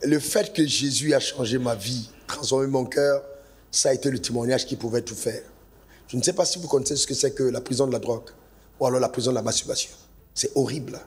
le fait que Jésus a changé ma vie, transformé mon cœur, ça a été le témoignage qui pouvait tout faire. Je ne sais pas si vous connaissez ce que c'est que la prison de la drogue ou alors la prison de la masturbation. C'est horrible.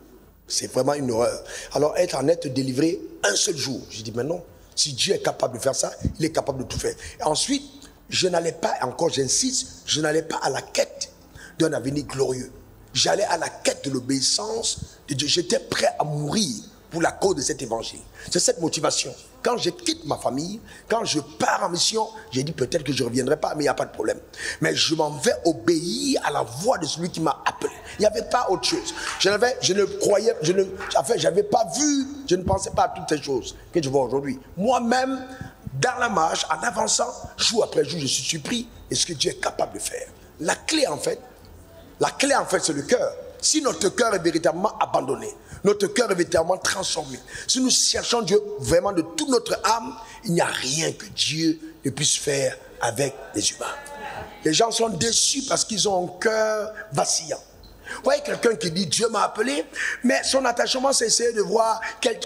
C'est vraiment une horreur. Alors être en être délivré un seul jour. J'ai dit, mais non, si Dieu est capable de faire ça, il est capable de tout faire. Et ensuite, je n'allais pas, encore j'insiste, je n'allais pas à la quête d'un avenir glorieux. J'allais à la quête de l'obéissance de Dieu. J'étais prêt à mourir pour la cause de cet évangile. C'est cette motivation. Quand je quitte ma famille, quand je pars en mission, j'ai dit peut-être que je ne reviendrai pas, mais il n'y a pas de problème. Mais je m'en vais obéir à la voix de celui qui m'a appelé. Il n'y avait pas autre chose. Je ne croyais, j'avais pas vu, je ne pensais pas à toutes ces choses que je vois aujourd'hui. Moi-même, dans la marche, en avançant, jour après jour, je suis surpris de ce que Dieu est capable de faire. La clé en fait, c'est le cœur. Si notre cœur est véritablement abandonné, notre cœur est véritablement transformé, si nous cherchons Dieu vraiment de toute notre âme, il n'y a rien que Dieu ne puisse faire avec les humains. Les gens sont déçus parce qu'ils ont un cœur vacillant. Vous voyez quelqu'un qui dit Dieu m'a appelé, mais son attachement c'est essayer de voir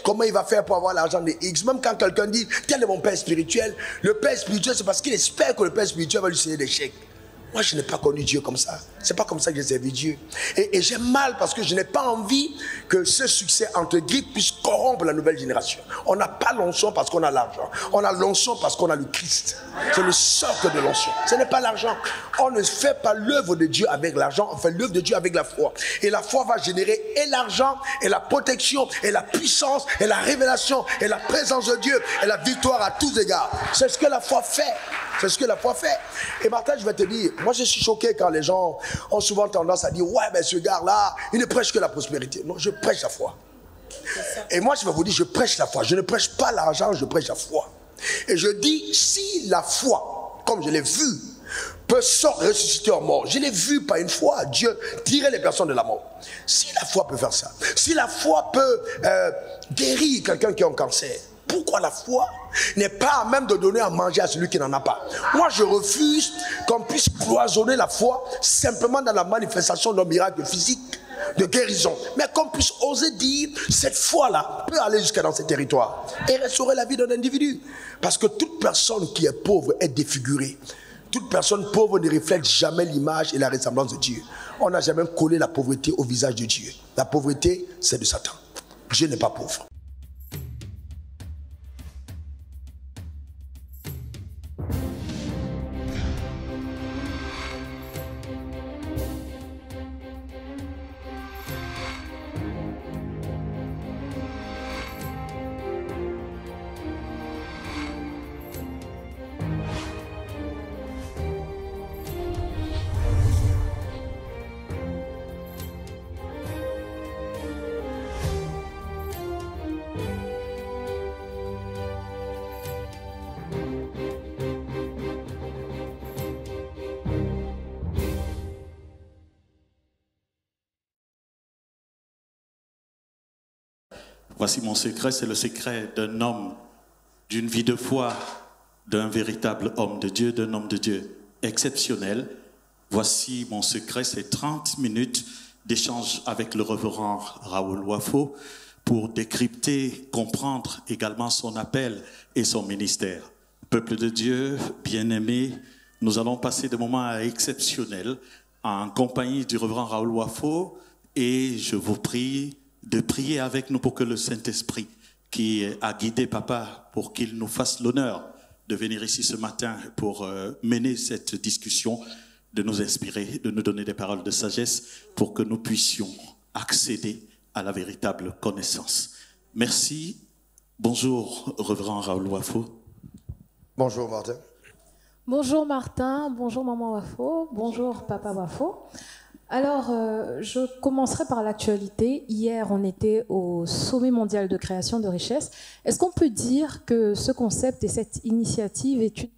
comment il va faire pour avoir l'argent de X. Même quand quelqu'un dit tel est mon père spirituel, le père spirituel c'est parce qu'il espère que le père spirituel va lui signer des chèques. Moi, je n'ai pas connu Dieu comme ça. C'est pas comme ça que j'ai servi Dieu. Et j'ai mal parce que je n'ai pas envie que ce succès entre guillemets puisse corrompre la nouvelle génération. On n'a pas l'onction parce qu'on a l'argent. On a l'onction parce qu'on a le Christ. C'est le socle de l'onction. Ce n'est pas l'argent. On ne fait pas l'œuvre de Dieu avec l'argent. On fait l'œuvre de Dieu avec la foi. Et la foi va générer et l'argent, et la protection, et la puissance, et la révélation, et la présence de Dieu, et la victoire à tous égards. C'est ce que la foi fait. C'est ce que la foi fait. Et Martin, je vais te dire, moi je suis choqué quand les gens ont souvent tendance à dire ouais, mais ce gars-là, il ne prêche que la prospérité. Non, je prêche la foi. Et moi je vais vous dire, je prêche la foi. Je ne prêche pas l'argent, je prêche la foi. Et je dis, si la foi, comme je l'ai vu, peut ressusciter en mort, je l'ai vu pas une fois, Dieu tirer les personnes de la mort. Si la foi peut faire ça, si la foi peut guérir quelqu'un qui a un cancer, pourquoi la foi n'est pas à même de donner à manger à celui qui n'en a pas? Moi, je refuse qu'on puisse cloisonner la foi simplement dans la manifestation d'un miracle physique, de guérison. Mais qu'on puisse oser dire, cette foi-là peut aller jusqu'à dans ces territoires et restaurer la vie d'un individu. Parce que toute personne qui est pauvre est défigurée. Toute personne pauvre ne reflète jamais l'image et la ressemblance de Dieu. On n'a jamais collé la pauvreté au visage de Dieu. La pauvreté, c'est de Satan. Dieu n'est pas pauvre. Voici mon secret, c'est le secret d'un homme, d'une vie de foi, d'un véritable homme de Dieu, d'un homme de Dieu exceptionnel. Voici mon secret, c'est 30 minutes d'échange avec le révérend Raoul Wafo pour décrypter, comprendre également son appel et son ministère. Peuple de Dieu, bien-aimé, nous allons passer des moments exceptionnels en compagnie du révérend Raoul Wafo et je vous prie de prier avec nous pour que le Saint-Esprit qui a guidé Papa, pour qu'il nous fasse l'honneur de venir ici ce matin pour mener cette discussion, de nous inspirer, de nous donner des paroles de sagesse pour que nous puissions accéder à la véritable connaissance. Merci. Bonjour, révérend Raoul Wafo. Bonjour, Martin. Bonjour, Martin. Bonjour, Maman Wafo. Bonjour, Papa Wafo. Alors, je commencerai par l'actualité. Hier, on était au Sommet mondial de création de richesse. Est-ce qu'on peut dire que ce concept et cette initiative est une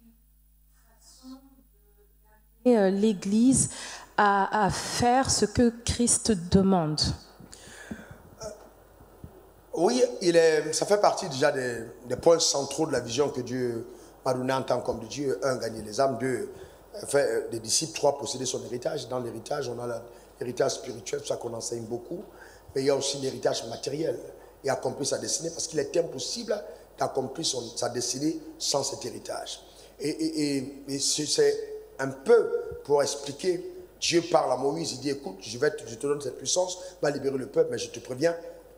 l'Église à faire ce que Christ demande? Oui, ça fait partie déjà des points centraux de la vision que Dieu m'a donnée en tant qu'homme de Dieu. 1, gagner les âmes. 2, faire des disciples. 3, posséder son héritage. Dans l'héritage, on a l'héritage spirituel, c'est ça qu'on enseigne beaucoup. Mais il y a aussi l'héritage matériel et accomplir sa destinée parce qu'il est impossible d'accomplir sa destinée sans cet héritage. Et c'est un peu pour expliquer, Dieu parle à Moïse, il dit, écoute, je te donne cette puissance, va libérer le peuple, mais je te préviens,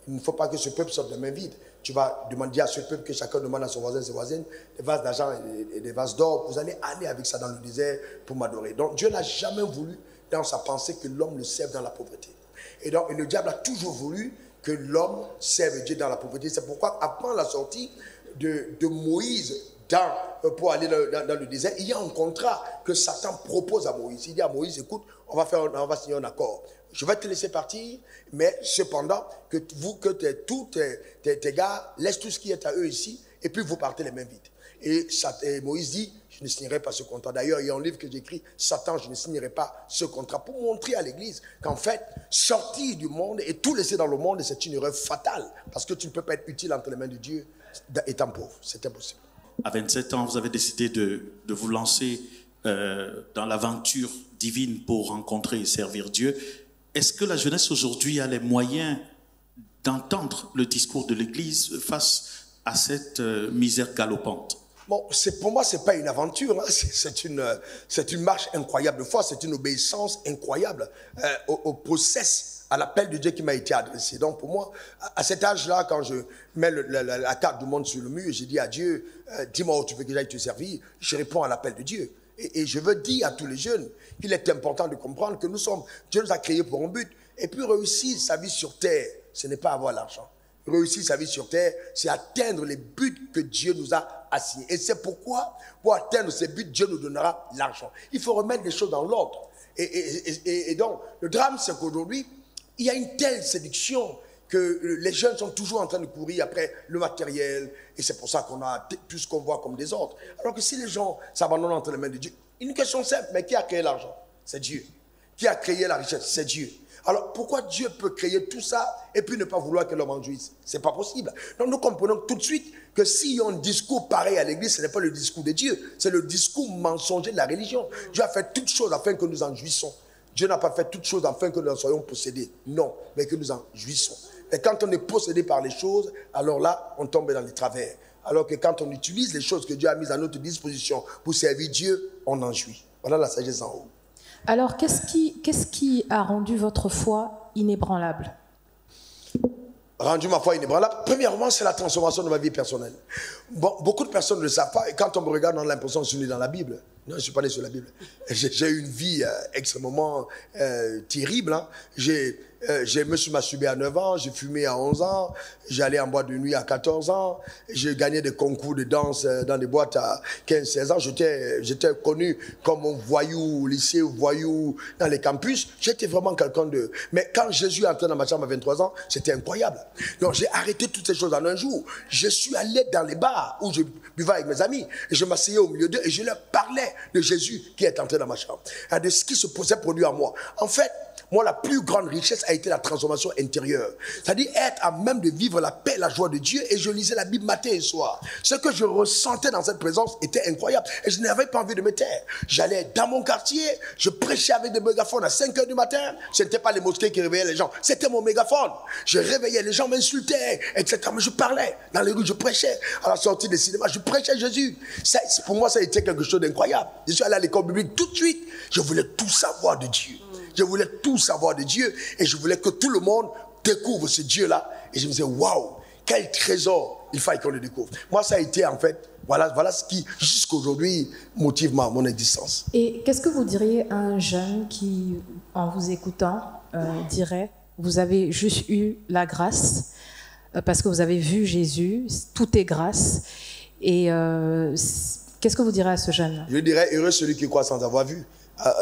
il ne faut pas que ce peuple sorte de main vide. Tu vas demander à ce peuple que chacun demande à son voisin, ses voisines, des vases d'argent et des vases d'or. Vous allez aller avec ça dans le désert pour m'adorer. Donc Dieu n'a jamais voulu dans sa pensée que l'homme le serve dans la pauvreté. Et donc le diable a toujours voulu que l'homme serve Dieu dans la pauvreté. C'est pourquoi avant la sortie de Moïse pour aller dans le désert, il y a un contrat que Satan propose à Moïse. Il dit à Moïse, écoute, on va signer un accord. Je vais te laisser partir, mais cependant, tous tes gars, laisse tout ce qui est à eux ici, et puis vous partez les mains vides. Et Moïse dit, je ne signerai pas ce contrat. D'ailleurs, il y a un livre que j'écris, Satan, je ne signerai pas ce contrat, pour montrer à l'église qu'en fait, sortir du monde et tout laisser dans le monde, c'est une erreur fatale, parce que tu ne peux pas être utile entre les mains de Dieu étant pauvre. C'est impossible. À 27 ans, vous avez décidé de vous lancer dans l'aventure divine pour rencontrer et servir Dieu. Est-ce que la jeunesse aujourd'hui a les moyens d'entendre le discours de l'Église face à cette misère galopante? Bon, pour moi, ce n'est pas une aventure, hein. C'est une marche incroyable de foi, c'est une obéissance incroyable au process, à l'appel de Dieu qui m'a été adressé. Donc pour moi, à cet âge-là, quand je mets la carte du monde sur le mur, j'ai dit à Dieu, dis-moi où tu veux que j'aille te servir, je réponds à l'appel de Dieu. Et je veux dire à tous les jeunes qu'il est important de comprendre que Dieu nous a créés pour un but. Et puis réussir sa vie sur terre, ce n'est pas avoir l'argent. Réussir sa vie sur terre, c'est atteindre les buts que Dieu nous a assignés. Et c'est pourquoi, pour atteindre ces buts, Dieu nous donnera l'argent. Il faut remettre les choses dans l'ordre. Et donc, le drame, c'est qu'aujourd'hui, il y a une telle séduction que les jeunes sont toujours en train de courir après le matériel. Et c'est pour ça qu'on a tout ce qu'on voit comme désordre. Alors que si les gens s'abandonnent entre les mains de Dieu, une question simple, mais qui a créé l'argent? C'est Dieu. Qui a créé la richesse? C'est Dieu. Alors pourquoi Dieu peut créer tout ça et puis ne pas vouloir que l'homme en jouisse? C'est pas possible. Donc nous comprenons tout de suite que s'il y a un discours pareil à l'église, ce n'est pas le discours de Dieu, c'est le discours mensonger de la religion. Dieu a fait toutes choses afin que nous en jouissons. Dieu n'a pas fait toutes choses afin que nous en soyons possédés. Non, mais que nous en jouissons. Et quand on est possédé par les choses, alors là, on tombe dans les travers. Alors que quand on utilise les choses que Dieu a mises à notre disposition pour servir Dieu, on en jouit. Voilà la sagesse en haut. Alors, qu'est-ce qui a rendu votre foi inébranlable? Rendu ma foi inébranlable. Premièrement, c'est la transformation de ma vie personnelle. Bon, beaucoup de personnes ne le savent pas. Et quand on me regarde, on a l'impression que je suis né dans la Bible. Non, je ne suis pas né sur la Bible. J'ai eu une vie extrêmement terrible. Hein. Je me suis masturbé à 9 ans, j'ai fumé à 11 ans, j'allais en boîte de nuit à 14 ans, j'ai gagné des concours de danse dans des boîtes à 15-16 ans. J'étais connu comme un voyou au lycée, voyou dans les campus. J'étais vraiment quelqu'un de... Mais quand Jésus est entré dans ma chambre à 23 ans, c'était incroyable. Donc j'ai arrêté toutes ces choses en un jour. Je suis allé dans les bars où je buvais avec mes amis et je m'asseyais au milieu d'eux et je leur parlais de Jésus qui est entré dans ma chambre, et de ce qui se posait produit en moi. En fait, moi, la plus grande richesse a été la transformation intérieure. C'est-à-dire être à même de vivre la paix, la joie de Dieu. Et je lisais la Bible matin et soir. Ce que je ressentais dans cette présence était incroyable. Et je n'avais pas envie de me taire. J'allais dans mon quartier, je prêchais avec des mégaphones à 5 h du matin. Ce n'était pas les mosquées qui réveillaient les gens. C'était mon mégaphone. Je réveillais, les gens m'insultaient, etc. Mais je parlais. Dans les rues, je prêchais. À la sortie des cinémas, je prêchais Jésus. Pour moi, ça a été quelque chose d'incroyable. Je suis allé à l'école biblique tout de suite. Je voulais tout savoir de Dieu. Je voulais tout savoir de Dieu et je voulais que tout le monde découvre ce Dieu-là. Et je me disais, waouh, quel trésor il fallait qu'on le découvre. Moi, ça a été en fait, voilà ce qui, jusqu'aujourd'hui, motive mon existence. Et qu'est-ce que vous diriez à un jeune qui, en vous écoutant, dirait, vous avez juste eu la grâce, parce que vous avez vu Jésus, tout est grâce. Et qu'est-ce que vous direz à ce jeune? Je dirais, heureux celui qui croit sans avoir vu.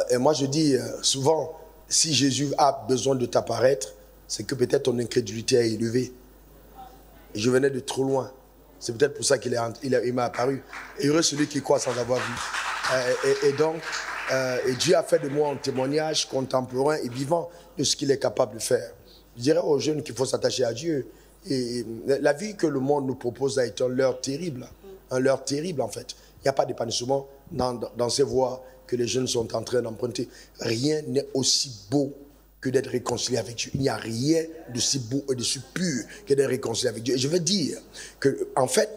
Et moi, je dis souvent, si Jésus a besoin de t'apparaître, c'est que peut-être ton incrédulité est élevée. Et je venais de trop loin. C'est peut-être pour ça qu'il m'a apparu. Heureux celui qui croit sans avoir vu. Et Dieu a fait de moi un témoignage contemporain et vivant de ce qu'il est capable de faire. Je dirais aux jeunes qu'il faut s'attacher à Dieu. Et la vie que le monde nous propose a été un leurre terrible. Un leurre terrible, en fait. Il n'y a pas d'épanouissement dans ces voies que les jeunes sont en train d'emprunter. Rien n'est aussi beau que d'être réconcilié avec Dieu. Il n'y a rien de si beau et de si pur que d'être réconcilié avec Dieu. Et je veux dire que, en fait,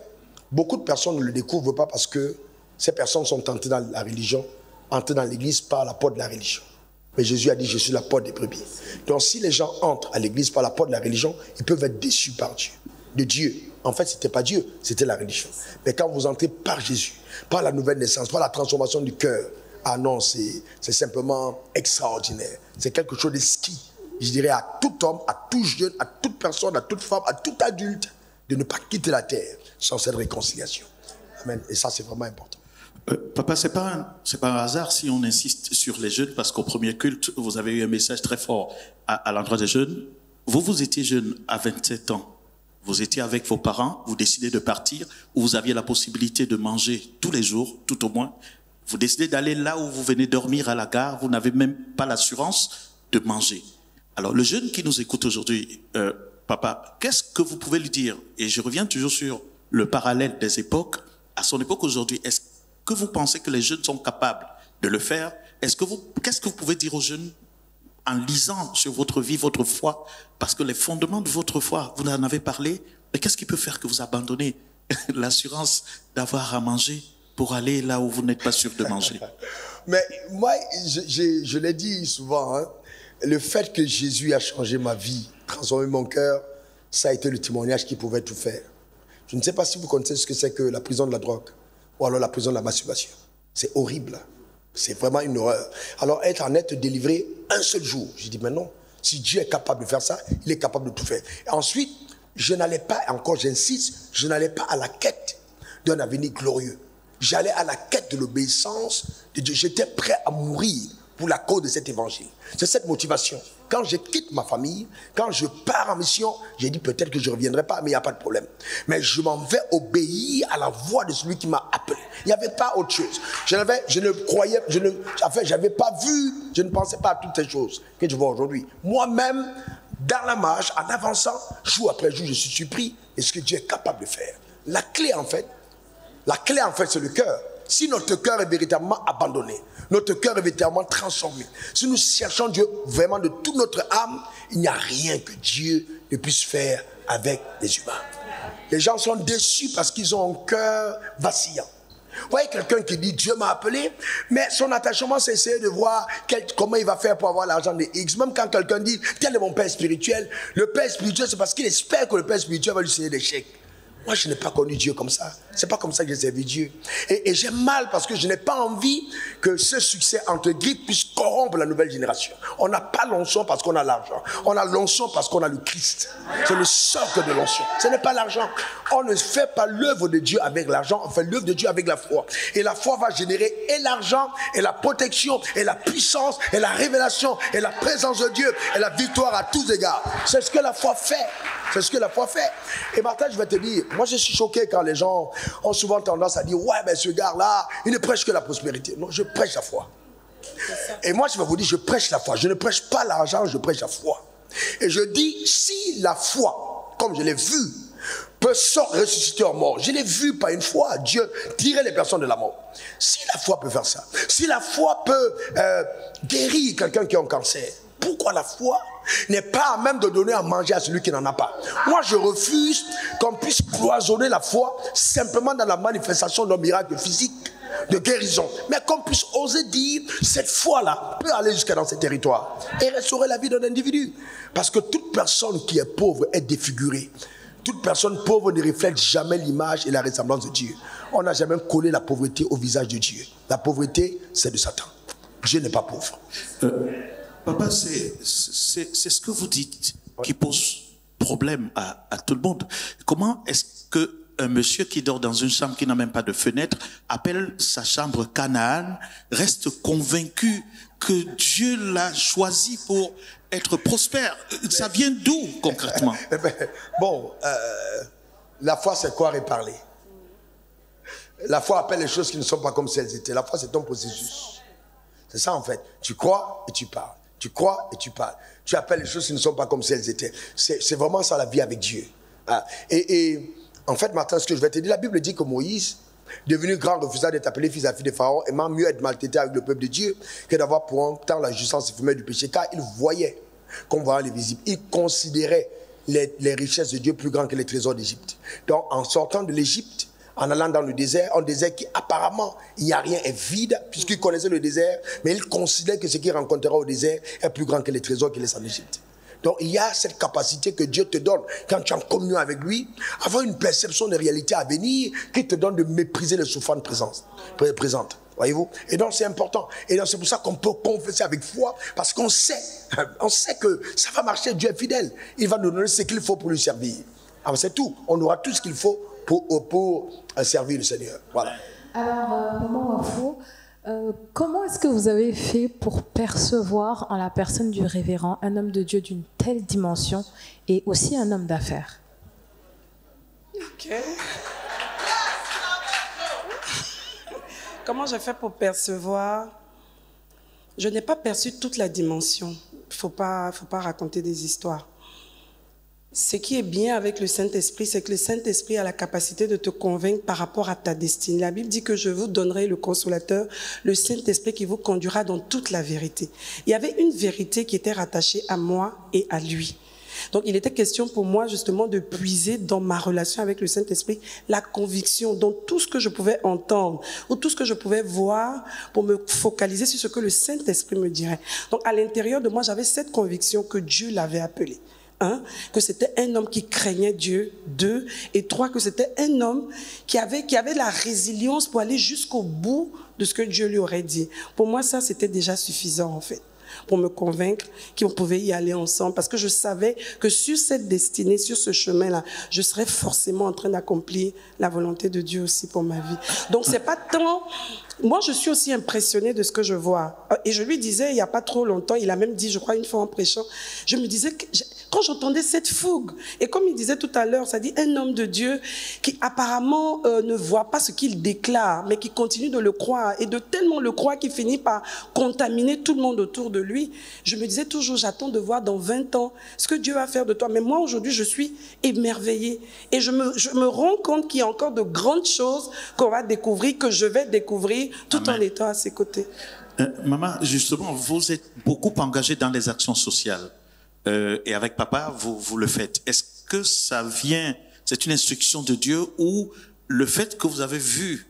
Beaucoup de personnes ne le découvrent pas parce que ces personnes sont entrées dans la religion, entrées dans l'église par la porte de la religion. Mais Jésus a dit, je suis la porte des brebis. Donc si les gens entrent à l'église par la porte de la religion, ils peuvent être déçus par Dieu, de Dieu. En fait, ce n'était pas Dieu, c'était la religion. Mais quand vous entrez par Jésus, par la nouvelle naissance, par la transformation du cœur, ah non, c'est simplement extraordinaire. C'est quelque chose d'exquis. Je dirais à tout homme, à tout jeune, à toute personne, à toute femme, à tout adulte, de ne pas quitter la terre sans cette réconciliation. Amen. Et ça, c'est vraiment important. Papa, c'est pas un hasard si on insiste sur les jeunes, parce qu'au premier culte, vous avez eu un message très fort à l'endroit des jeunes. Vous étiez jeune à 27 ans. Vous étiez avec vos parents, vous décidez de partir, où vous aviez la possibilité de manger tous les jours, tout au moins. Vous décidez d'aller là où vous venez dormir à la gare, vous n'avez même pas l'assurance de manger. Alors, le jeune qui nous écoute aujourd'hui, papa, qu'est-ce que vous pouvez lui dire? Et je reviens toujours sur le parallèle des époques. À son époque aujourd'hui, est-ce que vous pensez que les jeunes sont capables de le faire? Qu'est-ce que vous pouvez dire aux jeunes en lisant sur votre vie, votre foi? Parce que les fondements de votre foi, vous en avez parlé, mais qu'est-ce qui peut faire que vous abandonnez l'assurance d'avoir à manger pour aller là où vous n'êtes pas sûr de manger? Mais moi, je l'ai dit souvent, hein, le fait que Jésus a changé ma vie, transformé mon cœur, ça a été le témoignage qui pouvait tout faire. Je ne sais pas si vous connaissez ce que c'est que la prison de la drogue ou alors la prison de la masturbation. C'est horrible. C'est vraiment une horreur. Alors être délivré un seul jour, je dis mais non, si Dieu est capable de faire ça, il est capable de tout faire. Et ensuite, je n'allais pas, encore j'insiste, je n'allais pas à la quête d'un avenir glorieux. J'allais à la quête de l'obéissance de Dieu. J'étais prêt à mourir pour la cause de cet évangile. C'est cette motivation. Quand je quitte ma famille, quand je pars en mission, j'ai dit peut-être que je ne reviendrai pas, mais il n'y a pas de problème. Mais je m'en vais obéir à la voix de celui qui m'a appelé. Il n'y avait pas autre chose. Je n'avais pas vu, je ne pensais pas à toutes ces choses que je vois aujourd'hui. Moi-même, dans la marche, en avançant, jour après jour, je suis surpris de ce que Dieu est capable de faire. La clé en fait, c'est le cœur. Si notre cœur est véritablement abandonné, notre cœur est véritablement transformé, si nous cherchons Dieu vraiment de toute notre âme, il n'y a rien que Dieu ne puisse faire avec les humains. Les gens sont déçus parce qu'ils ont un cœur vacillant. Vous voyez quelqu'un qui dit Dieu m'a appelé, mais son attachement c'est essayer de voir comment il va faire pour avoir l'argent de X. Même quand quelqu'un dit tel est mon père spirituel, le père spirituel c'est parce qu'il espère que le père spirituel va lui donner des chèques. Moi, je n'ai pas connu Dieu comme ça. C'est pas comme ça que j'ai servi Dieu. Et j'ai mal parce que je n'ai pas envie que ce succès entre grippes puisse corrompre la nouvelle génération. On n'a pas l'onction parce qu'on a l'argent. On a l'onction parce qu'on a le Christ. C'est le socle de l'onction. Ce n'est pas l'argent. On ne fait pas l'œuvre de Dieu avec l'argent. On fait l'œuvre de Dieu avec la foi. Et la foi va générer et l'argent, et la protection, et la puissance, et la révélation, et la présence de Dieu, et la victoire à tous égards. C'est ce que la foi fait. C'est ce que la foi fait. Et Martin, je vais te dire, moi je suis choqué quand les gens ont souvent tendance à dire ouais, mais ce gars-là, il ne prêche que la prospérité. Non, je prêche la foi. Et moi, je vais vous dire, je prêche la foi. Je ne prêche pas l'argent, je prêche la foi. Et je dis, si la foi, comme je l'ai vu, peut ressusciter en mort. Je l'ai vu pas une fois, Dieu tirer les personnes de la mort. Si la foi peut faire ça, si la foi peut guérir quelqu'un qui a un cancer, pourquoi la foi n'est pas à même de donner à manger à celui qui n'en a pas? Moi, je refuse qu'on puisse cloisonner la foi simplement dans la manifestation d'un miracle physique, de guérison. Mais qu'on puisse oser dire, cette foi-là peut aller jusqu'à dans ces territoires et restaurer la vie d'un individu. Parce que toute personne qui est pauvre est défigurée. Toute personne pauvre ne reflète jamais l'image et la ressemblance de Dieu. On n'a jamais collé la pauvreté au visage de Dieu. La pauvreté, c'est de Satan. Dieu n'est pas pauvre. Papa, c'est ce que vous dites qui pose problème à tout le monde. Comment est-ce qu'un monsieur qui dort dans une chambre qui n'a même pas de fenêtre appelle sa chambre Canaan, reste convaincu que Dieu l'a choisi pour être prospère? Ça vient d'où concrètement? Bon, la foi c'est quoi reparler? La foi appelle les choses qui ne sont pas comme si elles étaient. La foi c'est un processus. C'est ça en fait. Tu crois et tu parles. Tu crois et tu parles. Tu appelles les choses qui ne sont pas comme si elles étaient. C'est vraiment ça la vie avec Dieu. Et en fait, Martin, ce que je vais te dire, la Bible dit que Moïse, devenu grand, refusa d'être appelé fils à fille de Pharaon, aimant mieux être maltraité avec le peuple de Dieu que d'avoir pour un temps la jouissance éphémère du péché, car il voyait, comme voyant les visibles, il considérait les richesses de Dieu plus grandes que les trésors d'Égypte. Donc, en sortant de l'Égypte, en allant dans le désert, un désert qui apparemment, il n'y a rien, est vide, puisqu'il connaissait le désert, mais il considère que ce qu'il rencontrera au désert est plus grand que les trésors qu'il laisse en Égypte. Donc il y a cette capacité que Dieu te donne, quand tu es en communion avec lui, avoir une perception des réalités à venir qui te donne de mépriser les souffrances présentes. Voyez-vous? Et donc c'est important. Et donc c'est pour ça qu'on peut confesser avec foi, parce qu'on sait que ça va marcher, Dieu est fidèle. Il va nous donner ce qu'il faut pour lui servir. Alors c'est tout. On aura tout ce qu'il faut pour servir le Seigneur. Voilà. Alors, Maman Wafo, comment est-ce que vous avez fait pour percevoir en la personne du révérend un homme de Dieu d'une telle dimension et aussi un homme d'affaires? Ok. Comment j'ai fait pour percevoir? Je n'ai pas perçu toute la dimension. Il faut pas raconter des histoires. Ce qui est bien avec le Saint-Esprit, c'est que le Saint-Esprit a la capacité de te convaincre par rapport à ta destinée. La Bible dit que je vous donnerai le Consolateur, le Saint-Esprit qui vous conduira dans toute la vérité. Il y avait une vérité qui était rattachée à moi et à lui. Donc, il était question pour moi justement de puiser dans ma relation avec le Saint-Esprit la conviction dans tout ce que je pouvais entendre ou tout ce que je pouvais voir pour me focaliser sur ce que le Saint-Esprit me dirait. Donc, à l'intérieur de moi, j'avais cette conviction que Dieu l'avait appelé. 1, que c'était un homme qui craignait Dieu. 2, et 3, que c'était un homme qui avait la résilience pour aller jusqu'au bout de ce que Dieu lui aurait dit. Pour moi, ça, c'était déjà suffisant, en fait, pour me convaincre qu'on pouvait y aller ensemble, parce que je savais que sur cette destinée, sur ce chemin-là, je serais forcément en train d'accomplir la volonté de Dieu aussi pour ma vie. Donc, c'est pas tant... Moi, je suis aussi impressionnée de ce que je vois. Et je lui disais, il n'y a pas trop longtemps, il a même dit, je crois, une fois en prêchant, je me disais, quand j'entendais cette fougue, et comme il disait tout à l'heure, ça dit un homme de Dieu qui apparemment ne voit pas ce qu'il déclare, mais qui continue de le croire, et de tellement le croire qu'il finit par contaminer tout le monde autour de lui. Je me disais toujours, j'attends de voir dans 20 ans ce que Dieu va faire de toi. Mais moi, aujourd'hui, je suis émerveillée. Et je me rends compte qu'il y a encore de grandes choses qu'on va découvrir, que je vais découvrir, tout Amen. En étant à ses côtés. Maman, justement, vous êtes beaucoup engagée dans les actions sociales. Et avec papa, vous le faites. Est-ce que ça vient, c'est une instruction de Dieu, ou le fait que vous avez vu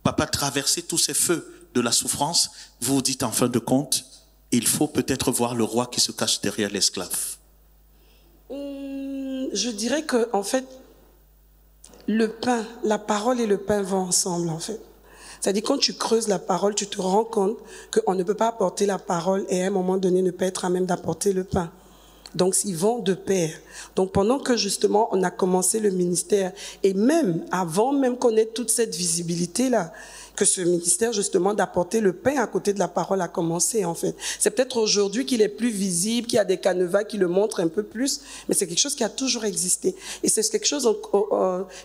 papa traverser tous ces feux de la souffrance, vous vous dites en fin de compte, il faut peut-être voir le roi qui se cache derrière l'esclave? Je dirais que, en fait, le pain, la parole et le pain vont ensemble, en fait. C'est-à-dire, quand tu creuses la parole, tu te rends compte qu'on ne peut pas apporter la parole et à un moment donné ne pas être à même d'apporter le pain. Donc, ils vont de pair. Donc, pendant que justement, on a commencé le ministère, et même avant même qu'on ait toute cette visibilité-là, que ce ministère justement d'apporter le pain à côté de la parole a commencé, en fait. C'est peut-être aujourd'hui qu'il est plus visible, qu'il y a des canevas qui le montrent un peu plus, mais c'est quelque chose qui a toujours existé. Et c'est quelque chose,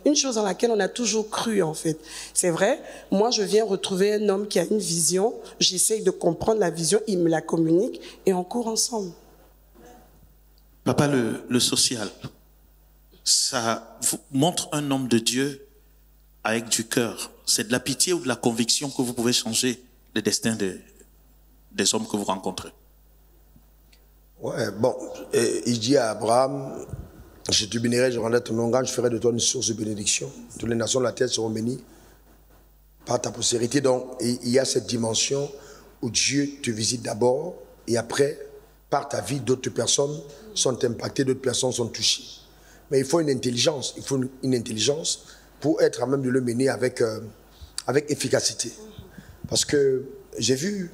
une chose dans laquelle on a toujours cru, en fait. C'est vrai, moi je viens retrouver un homme qui a une vision, j'essaye de comprendre la vision, il me la communique, et on court ensemble. Papa, le social, ça vous montre un homme de Dieu avec du cœur. C'est de la pitié ou de la conviction que vous pouvez changer le destin des hommes que vous rencontrez. Ouais, bon, il dit à Abraham, je te bénirai, je rendrai ton nom grand, je ferai de toi une source de bénédiction. Toutes les nations de la terre seront bénies par ta postérité. Donc, il y a cette dimension où Dieu te visite d'abord et après, par ta vie, d'autres personnes sont impactées, d'autres personnes sont touchées. Mais il faut une intelligence, pour être à même de le mener avec efficacité. Parce que j'ai vu,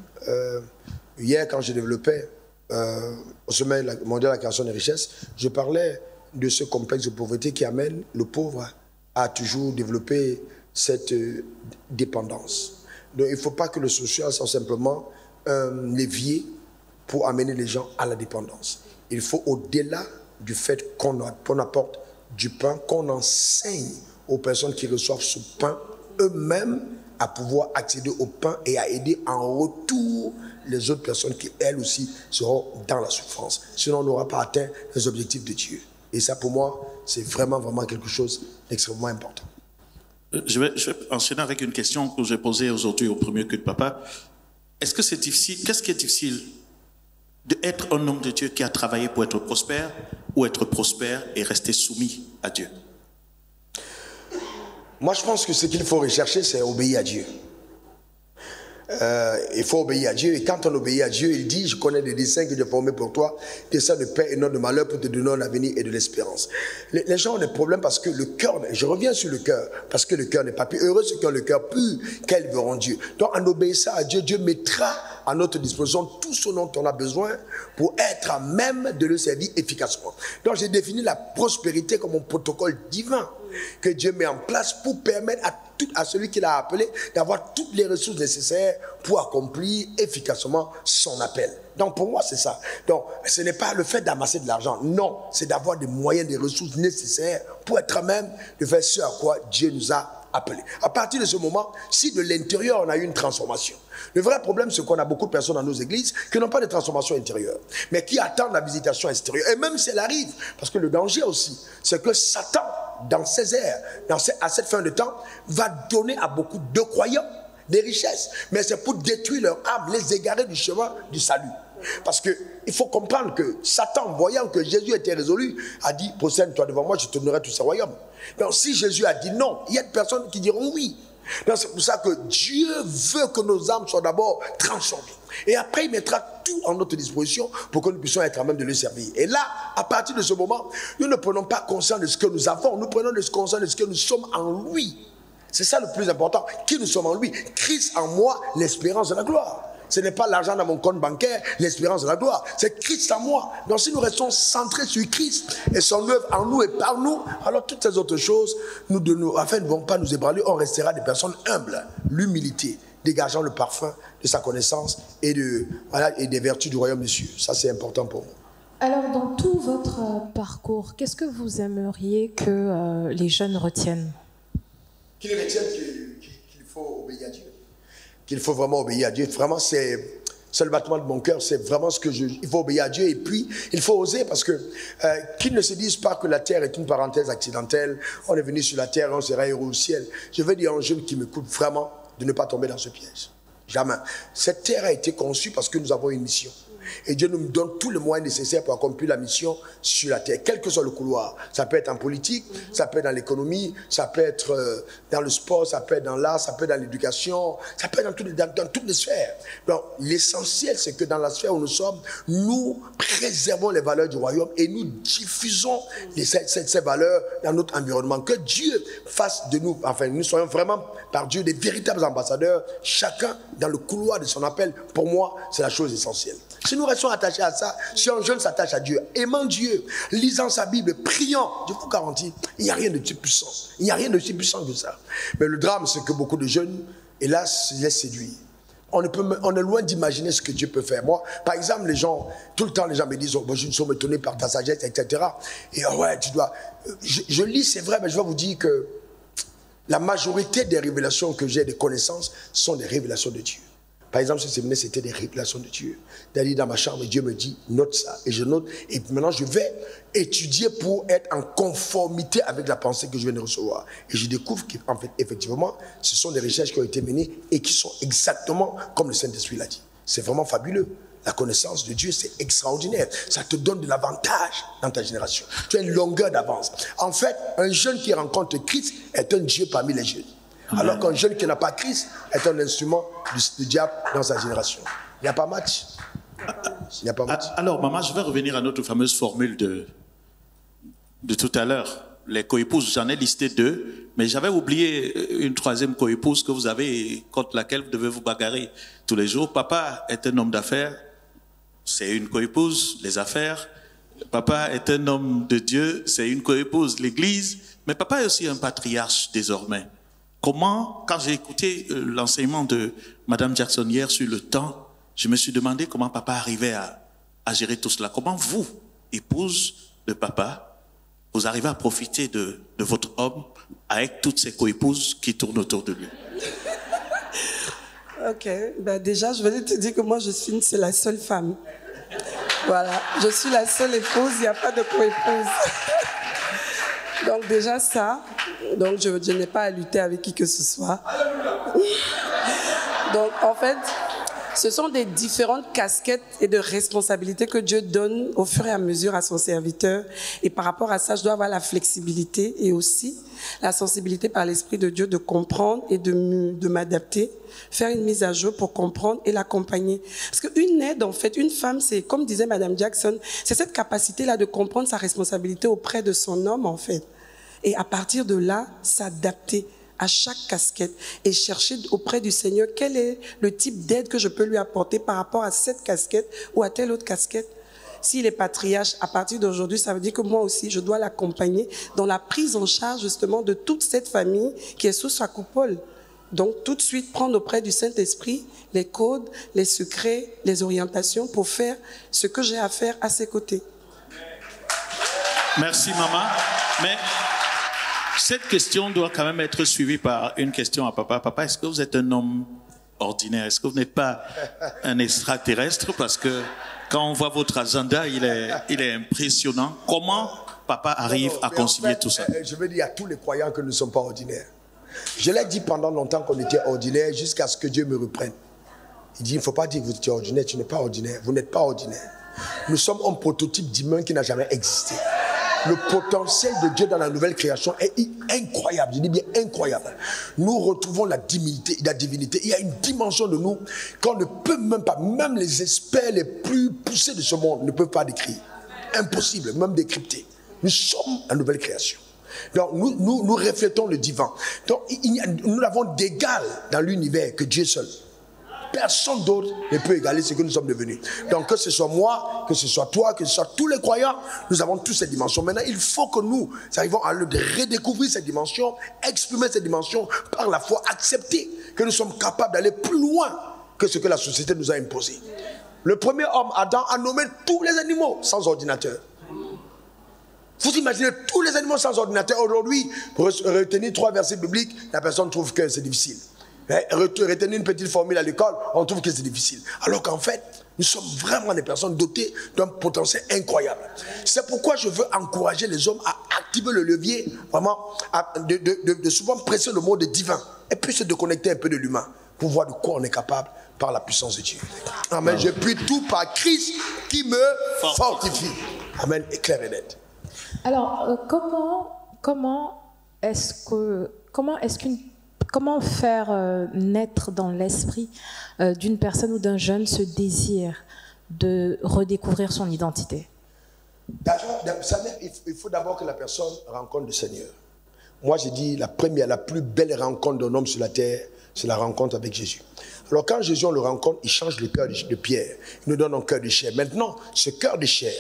hier quand je développais au sommet mondial de la création des richesses, je parlais de ce complexe de pauvreté qui amène le pauvre à toujours développer cette dépendance. Donc il ne faut pas que le social soit simplement un levier pour amener les gens à la dépendance. Il faut, au-delà du fait qu'on apporte du pain, qu'on enseigne aux personnes qui reçoivent ce pain eux-mêmes à pouvoir accéder au pain et à aider en retour les autres personnes qui, elles aussi, seront dans la souffrance. Sinon, on n'aura pas atteint les objectifs de Dieu. Et ça, pour moi, c'est vraiment, vraiment quelque chose d'extrêmement important. Je vais enchaîner avec une question que j'ai posée aujourd'hui au premier culte de papa. Est-ce que c'est difficile? Qu'est-ce qui est difficile d'être un homme de Dieu qui a travaillé pour être prospère ou être prospère et rester soumis à Dieu? Moi, je pense que ce qu'il faut rechercher, c'est obéir à Dieu. Il faut obéir à Dieu. Et quand on obéit à Dieu, il dit, je connais des desseins que j'ai formés pour toi, desseins de paix et non de malheur, pour te donner un avenir et de l'espérance. Les gens ont des problèmes parce que le cœur, je reviens sur le cœur, parce que le cœur n'est pas pur. Heureux ceux qui ont le cœur pur, qu'ils verront Dieu. Donc en obéissant à Dieu, Dieu mettra à notre disposition tout ce dont on a besoin pour être à même de le servir efficacement. Donc j'ai défini la prospérité comme un protocole divin que Dieu met en place pour permettre à celui qui l'a appelé d'avoir toutes les ressources nécessaires pour accomplir efficacement son appel. Donc pour moi c'est ça. Donc ce n'est pas le fait d'amasser de l'argent, non, c'est d'avoir des moyens, des ressources nécessaires pour être à même de faire ce à quoi Dieu nous a appelés. À partir de ce moment, si de l'intérieur on a eu une transformation, le vrai problème c'est qu'on a beaucoup de personnes dans nos églises qui n'ont pas de transformation intérieure, mais qui attendent la visitation extérieure. Et même si elle arrive, parce que le danger aussi, c'est que Satan, dans ces ères, à cette fin de temps, va donner à beaucoup de croyants des richesses, mais c'est pour détruire leur âme, les égarer du chemin du salut. Parce qu'il faut comprendre que Satan, voyant que Jésus était résolu, a dit, procède-toi devant moi, je te donnerai tous ces royaumes. Donc si Jésus a dit non, il y a des personnes qui diront oui. Donc c'est pour ça que Dieu veut que nos âmes soient d'abord transformées. Et après, il mettra tout en notre disposition pour que nous puissions être à même de le servir. Et là, à partir de ce moment, nous ne prenons pas conscience de ce que nous avons, nous prenons conscience de ce que nous sommes en lui. C'est ça le plus important. Qui nous sommes en lui? Christ en moi, l'espérance de la gloire. Ce n'est pas l'argent dans mon compte bancaire, l'espérance de la gloire. C'est Christ en moi. Donc si nous restons centrés sur Christ et son œuvre en nous et par nous, alors toutes ces autres choses, afin ne vont pas nous ébranler, on restera des personnes humbles. L'humilité, dégageant le parfum de sa connaissance et des vertus du royaume des cieux. Ça c'est important pour moi. Alors dans tout votre parcours, qu'est-ce que vous aimeriez que les jeunes retiennent? Qu'ils retiennent qu'il faut obéir à Dieu. Qu'il faut vraiment obéir à Dieu. Vraiment, c'est le battement de mon cœur. C'est vraiment il faut obéir à Dieu. Et puis, il faut oser parce que qu'ils ne se disent pas que la terre est une parenthèse accidentelle. On est venu sur la terre, on sera héros au ciel. Je veux dire à un jeune qui m'écoute vraiment de ne pas tomber dans ce piège. Jamais. Cette terre a été conçue parce que nous avons une mission. Et Dieu nous donne tous les moyens nécessaires pour accomplir la mission sur la terre, quel que soit le couloir. Ça peut être en politique, ça peut être dans l'économie, ça peut être dans le sport, ça peut être dans l'art, ça peut être dans l'éducation, ça peut être dans toutes les sphères. Donc l'essentiel, c'est que dans la sphère où nous sommes, nous préservons les valeurs du royaume et nous diffusons ces valeurs dans notre environnement. Que Dieu fasse de nous, enfin nous soyons vraiment par Dieu des véritables ambassadeurs, chacun dans le couloir de son appel. Pour moi, c'est la chose essentielle. Si nous restons attachés à ça, si un jeune s'attache à Dieu, aimant Dieu, lisant sa Bible, priant, je vous garantis, il n'y a rien de si puissant. Il n'y a rien de si puissant que ça. Mais le drame, c'est que beaucoup de jeunes, hélas, se laissent séduire. On est loin d'imaginer ce que Dieu peut faire. Moi, par exemple, tout le temps, les gens me disent, oh, je suis étonné par ta sagesse, etc. Et ouais, tu dois... Je lis, c'est vrai, mais je vais vous dire que la majorité des révélations que j'ai, des connaissances, sont des révélations de Dieu. Par exemple, ce séminaire, c'était des révélations de Dieu. D'aller dans ma chambre, et Dieu me dit, note ça. Et je note. Et maintenant, je vais étudier pour être en conformité avec la pensée que je viens de recevoir. Et je découvre qu'en fait, effectivement, ce sont des recherches qui ont été menées et qui sont exactement comme le Saint-Esprit l'a dit. C'est vraiment fabuleux. La connaissance de Dieu, c'est extraordinaire. Ça te donne de l'avantage dans ta génération. Tu as une longueur d'avance. En fait, un jeune qui rencontre Christ est un Dieu parmi les jeunes. Alors qu'un jeune qui n'a pas Christ est un instrument du diable dans sa génération. Il n'y a pas match. Il n'y a pas match. Alors, maman, je vais revenir à notre fameuse formule de tout à l'heure. Les coépouses, j'en ai listé 2, mais j'avais oublié une 3e coépouse que vous avez et contre laquelle vous devez vous bagarrer tous les jours. Papa est un homme d'affaires, c'est une coépouse, les affaires. Papa est un homme de Dieu, c'est une coépouse, l'église. Mais papa est aussi un patriarche désormais. Comment, quand j'ai écouté l'enseignement de Madame Jackson hier sur le temps, je me suis demandé comment papa arrivait à gérer tout cela. Comment vous, épouse de papa, vous arrivez à profiter de votre homme avec toutes ces coépouses qui tournent autour de lui? Ok, ben déjà, je voulais te dire que moi, c'est la seule femme. Voilà, je suis la seule épouse, il n'y a pas de coépouse. Donc déjà ça, donc je n'ai pas à lutter avec qui que ce soit. Donc en fait, Ce sont des différentes casquettes et de responsabilités que Dieu donne au fur et à mesure à son serviteur. Et par rapport à ça, je dois avoir la flexibilité et aussi la sensibilité par l'Esprit de Dieu de comprendre et de m'adapter, faire une mise à jour pour comprendre et l'accompagner. Parce qu'une aide, en fait, une femme, c'est, comme disait Madame Jackson, c'est cette capacité-là de comprendre sa responsabilité auprès de son homme, en fait. Et à partir de là, s'adapter à chaque casquette et chercher auprès du Seigneur quel est le type d'aide que je peux lui apporter par rapport à cette casquette ou à telle autre casquette. S'il est patriarche, à partir d'aujourd'hui, ça veut dire que moi aussi, je dois l'accompagner dans la prise en charge justement de toute cette famille qui est sous sa coupole. Donc, tout de suite, prendre auprès du Saint-Esprit les codes, les secrets, les orientations pour faire ce que j'ai à faire à ses côtés. Merci, maman. Mais cette question doit quand même être suivie par une question à papa. Papa, est-ce que vous êtes un homme ordinaire? Est-ce que vous n'êtes pas un extraterrestre? Parce que quand on voit votre agenda, il est impressionnant. Comment papa arrive à concilier tout ça? Je veux dire à tous les croyants que nous ne sommes pas ordinaires. Je l'ai dit pendant longtemps qu'on était ordinaire jusqu'à ce que Dieu me reprenne. Il dit, il ne faut pas dire que vous êtes ordinaire, tu n'es pas ordinaire. Vous n'êtes pas ordinaire. Nous sommes un prototype d'humain qui n'a jamais existé. Le potentiel de Dieu dans la nouvelle création est incroyable. Je dis bien incroyable. Nous retrouvons la divinité. Il y a une dimension de nous qu'on ne peut même pas, même les experts les plus poussés de ce monde ne peuvent pas décrire. Impossible, même décrypter. Nous sommes la nouvelle création. Donc nous reflétons le divin. Donc nous n'avons d'égal dans l'univers que Dieu seul. Personne d'autre ne peut égaler ce que nous sommes devenus. Donc que ce soit moi, que ce soit toi, que ce soit tous les croyants, nous avons tous ces dimensions. Maintenant, il faut que nous arrivions à redécouvrir ces dimensions, exprimer ces dimensions par la foi, accepter que nous sommes capables d'aller plus loin que ce que la société nous a imposé. Le premier homme, Adam, a nommé tous les animaux sans ordinateur. Vous imaginez tous les animaux sans ordinateur. Aujourd'hui, pour retenir 3 versets bibliques, la personne trouve que c'est difficile. Retenir une petite formule à l'école, on trouve que c'est difficile. Alors qu'en fait, nous sommes vraiment des personnes dotées d'un potentiel incroyable. C'est pourquoi je veux encourager les hommes à activer le levier, vraiment, de souvent presser le monde divin et puis se déconnecter un peu de l'humain pour voir de quoi on est capable par la puissance de Dieu. Amen. Je puis tout par Christ qui me fortifie. Amen. Et clair et net. Alors, comment faire naître dans l'esprit d'une personne ou d'un jeune ce désir de redécouvrir son identité? Il faut d'abord que la personne rencontre le Seigneur. Moi, j'ai dit, la plus belle rencontre d'un homme sur la terre, c'est la rencontre avec Jésus. Alors quand Jésus, on le rencontre, il change le cœur de pierre. Il nous donne un cœur de chair. Maintenant, ce cœur de chair,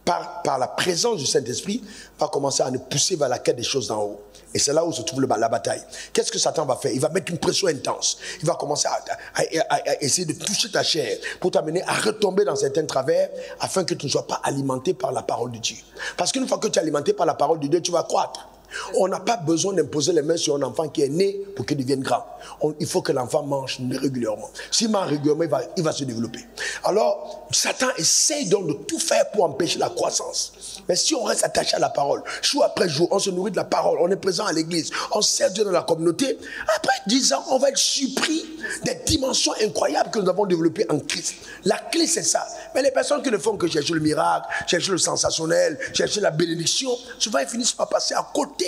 par la présence du Saint-Esprit, va commencer à nous pousser vers la quête des choses d'en haut. Et c'est là où se trouve la bataille. Qu'est-ce que Satan va faire? Il va mettre une pression intense. Il va commencer à essayer de toucher ta chair pour t'amener à retomber dans certains travers afin que tu ne sois pas alimenté par la parole de Dieu. Parce qu'une fois que tu es alimenté par la parole de Dieu, tu vas croître. On n'a pas besoin d'imposer les mains sur un enfant qui est né pour qu'il devienne grand. Il faut que l'enfant mange régulièrement. S'il mange régulièrement, il va se développer. Alors, Satan essaye donc de tout faire pour empêcher la croissance. Mais si on reste attaché à la parole, jour après jour, on se nourrit de la parole, on est présent à l'église, on sert Dieu dans la communauté, après 10 ans, on va être surpris des dimensions incroyables que nous avons développées en Christ. La clé, c'est ça. Mais les personnes qui ne font que chercher le miracle, chercher le sensationnel, chercher la bénédiction, souvent ils finissent par passer à côté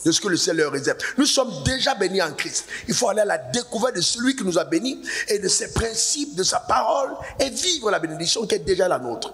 de ce que le ciel leur réserve. Nous sommes déjà bénis en Christ. Il faut aller à la découverte de celui qui nous a bénis et de ses principes, de sa parole et vivre la bénédiction qui est déjà la nôtre.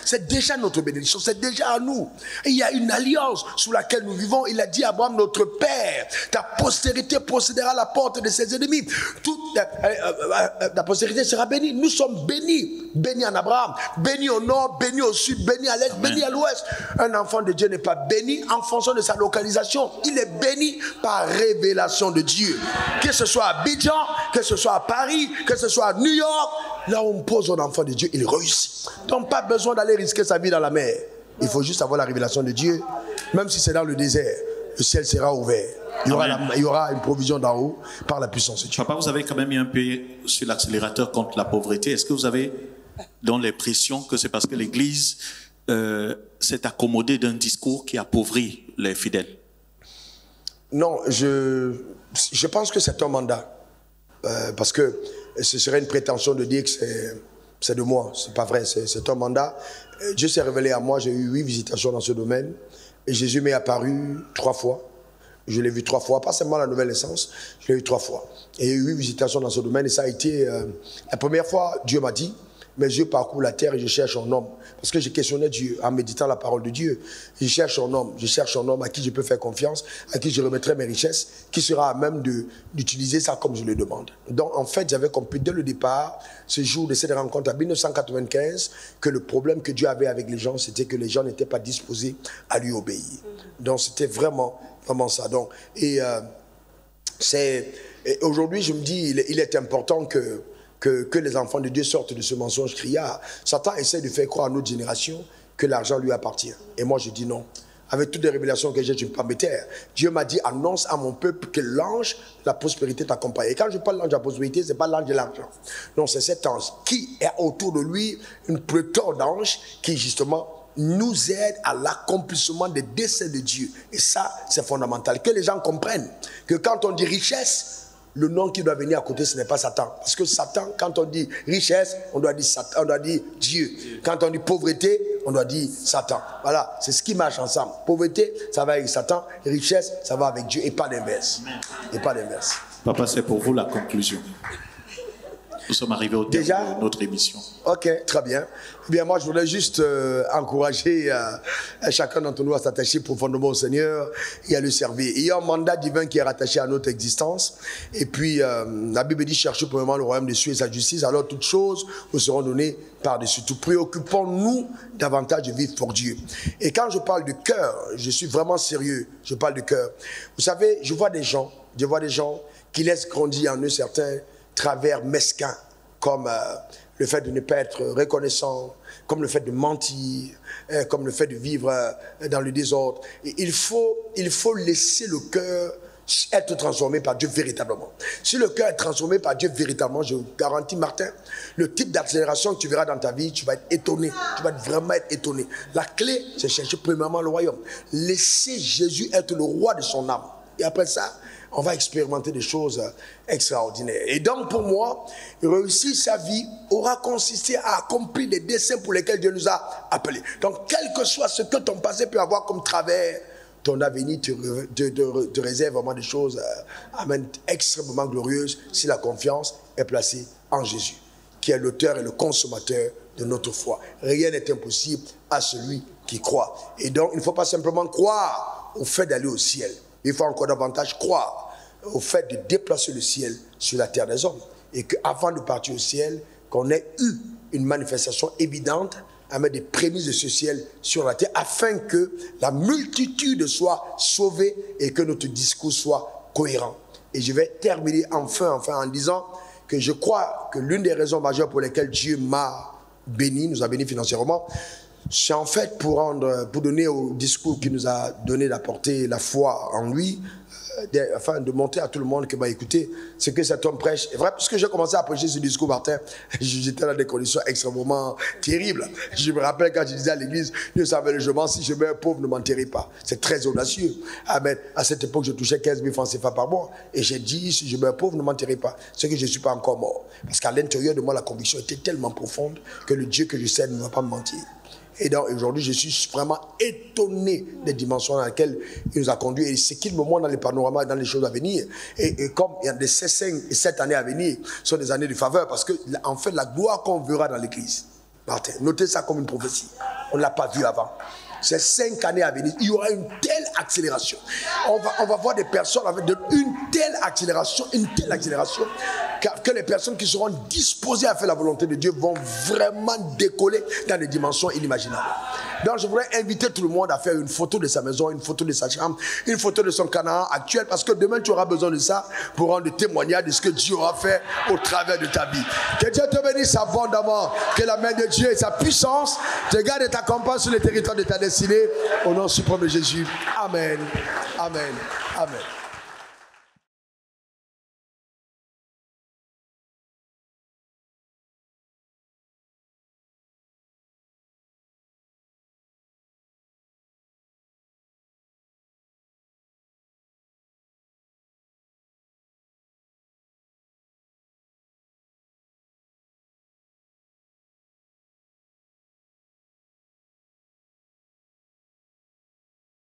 C'est déjà notre bénédiction, c'est déjà à nous. Et il y a une alliance sous laquelle nous vivons. Il a dit à Abraham, notre Père, ta postérité procédera à la porte de ses ennemis. Toute ta postérité sera bénie. Nous sommes bénis. Bénis en Abraham, bénis au nord, bénis au sud, bénis à l'est, bénis à l'ouest. Un enfant de Dieu n'est pas béni en fonction de sa localisation. Il est béni par révélation de Dieu. Que ce soit à Abidjan, que ce soit à Paris, que ce soit à New York, là où on pose un enfant de Dieu, il réussit. Donc pas besoin d'aller risquer sa vie dans la mer. Il faut juste avoir la révélation de Dieu. Même si c'est dans le désert, le ciel sera ouvert. Il y aura une provision d'en haut par la puissance de Dieu. Papa, vous avez quand même mis un peu sur l'accélérateur contre la pauvreté. Est-ce que vous avez dans l'impression que c'est parce que l'Église s'est accommodée d'un discours qui appauvrit les fidèles? Non, je pense que c'est un mandat. Parce que ce serait une prétention de dire que c'est de moi. C'est pas vrai, c'est un mandat. Dieu s'est révélé à moi, j'ai eu 8 visitations dans ce domaine. Et Jésus m'est apparu 3 fois. Je l'ai vu 3 fois, pas seulement la nouvelle naissance, je l'ai vu 3 fois. Et il y a eu 8 visitations dans ce domaine. Et ça a été, la première fois, Dieu m'a dit, mes yeux parcourent la terre et je cherche un homme. Parce que je questionnais Dieu en méditant la parole de Dieu. Je cherche un homme à qui je peux faire confiance, à qui je remettrai mes richesses, qui sera à même d'utiliser ça comme je le demande. Donc en fait, j'avais compris dès le départ, ce jour de cette rencontre en 1995, que le problème que Dieu avait avec les gens, c'était que les gens n'étaient pas disposés à lui obéir. Donc c'était vraiment ça. Donc, et aujourd'hui, je me dis, il est important que les enfants de Dieu sortent de ce mensonge criard. Satan essaie de faire croire à notre génération que l'argent lui appartient. Et moi, je dis non. Avec toutes les révélations que j'ai, je ne peux pas me taire. Dieu m'a dit, annonce à mon peuple que l'ange de la prospérité t'accompagne. Et quand je parle de l'ange de la prospérité, ce n'est pas l'ange de l'argent. Non, c'est cet ange qui est autour de lui, une pléthore d'anges qui, justement, nous aide à l'accomplissement des desseins de Dieu. Et ça, c'est fondamental. Que les gens comprennent que quand on dit richesse, le nom qui doit venir à côté, ce n'est pas Satan. Parce que Satan, quand on dit richesse, on doit dire Satan, on doit dire Dieu. Quand on dit pauvreté, on doit dire Satan. Voilà, c'est ce qui marche ensemble. Pauvreté, ça va avec Satan. Richesse, ça va avec Dieu. Et pas l'inverse. Et pas l'inverse. Papa, c'est pour vous la conclusion. Nous sommes arrivés au terme de notre émission. Ok, très bien. Eh bien, moi, je voulais juste encourager chacun d'entre nous à s'attacher profondément au Seigneur et à le servir. Il y a un mandat divin qui est rattaché à notre existence. Et puis, la Bible dit, cherchez premièrement le royaume des cieux et sa justice, alors toutes choses vous seront données par-dessus tout. Préoccupons-nous davantage de vivre pour Dieu. Et quand je parle de cœur, je suis vraiment sérieux, je parle de cœur. Vous savez, je vois des gens qui laissent grandir en eux certains travers mesquins, comme le fait de ne pas être reconnaissant, comme le fait de mentir, comme le fait de vivre dans le désordre. Et il faut laisser le cœur être transformé par Dieu véritablement. Si le cœur est transformé par Dieu véritablement, je vous garantis, Martin, le type d'accélération que tu verras dans ta vie, tu vas être étonné. Tu vas vraiment être étonné. La clé, c'est chercher premièrement le royaume. Laisser Jésus être le roi de son âme. Et après ça, on va expérimenter des choses extraordinaires. Et donc pour moi, réussir sa vie aura consisté à accomplir les desseins pour lesquels Dieu nous a appelés. Donc quel que soit ce que ton passé peut avoir comme travers, ton avenir te réserve vraiment des choses extrêmement glorieuses si la confiance est placée en Jésus, qui est l'auteur et le consommateur de notre foi. Rien n'est impossible à celui qui croit. Et donc il ne faut pas simplement croire au fait d'aller au ciel. Il faut encore davantage croire au fait de déplacer le ciel sur la terre des hommes. Et qu'avant de partir au ciel, qu'on ait eu une manifestation évidente à mettre des prémices de ce ciel sur la terre, afin que la multitude soit sauvée et que notre discours soit cohérent. Et je vais terminer enfin en disant que je crois que l'une des raisons majeures pour lesquelles Dieu m'a béni, nous a bénis financièrement, c'est en fait pour donner au discours qui nous a donné d'apporter la foi en lui, afin de montrer à tout le monde que, écoutez, ce que cet homme prêche est vrai. Puisque j'ai commencé à prêcher ce discours, Martin, j'étais dans des conditions extrêmement terribles. Je me rappelle quand je disais à l'église, Dieu savait le jugement, si je meurs pauvre, ne m'enterrez pas. C'est très audacieux. Amen. À cette époque, je touchais 15 000 francs CFA par mois. Et j'ai dit, si je meurs pauvre, ne m'enterrez pas. C'est que je ne suis pas encore mort. Parce qu'à l'intérieur de moi, la conviction était tellement profonde que le Dieu que je sais ne va pas me mentir. Et donc aujourd'hui, je suis vraiment étonné des dimensions dans lesquelles il nous a conduits et ce qu'il me montre dans les panoramas, dans les choses à venir. Et comme il y a des 5 et 7 années à venir sont des années de faveur, parce que en fait, la gloire qu'on verra dans l'église, Martin, notez ça comme une prophétie. On ne l'a pas vu avant. Ces 5 années à venir, il y aura une telle accélération. On va voir des personnes avec une telle accélération, que les personnes qui seront disposées à faire la volonté de Dieu vont vraiment décoller dans des dimensions inimaginables. Donc je voudrais inviter tout le monde à faire une photo de sa maison, une photo de sa chambre, une photo de son Canaan actuel, parce que demain tu auras besoin de ça pour rendre témoignage de ce que Dieu aura fait au travers de ta vie. Que Dieu te bénisse abondamment, que la main de Dieu et sa puissance te garde et t'accompagne sur le territoire de ta destinée. Au nom suprême de Jésus. Amen. Amen. Amen.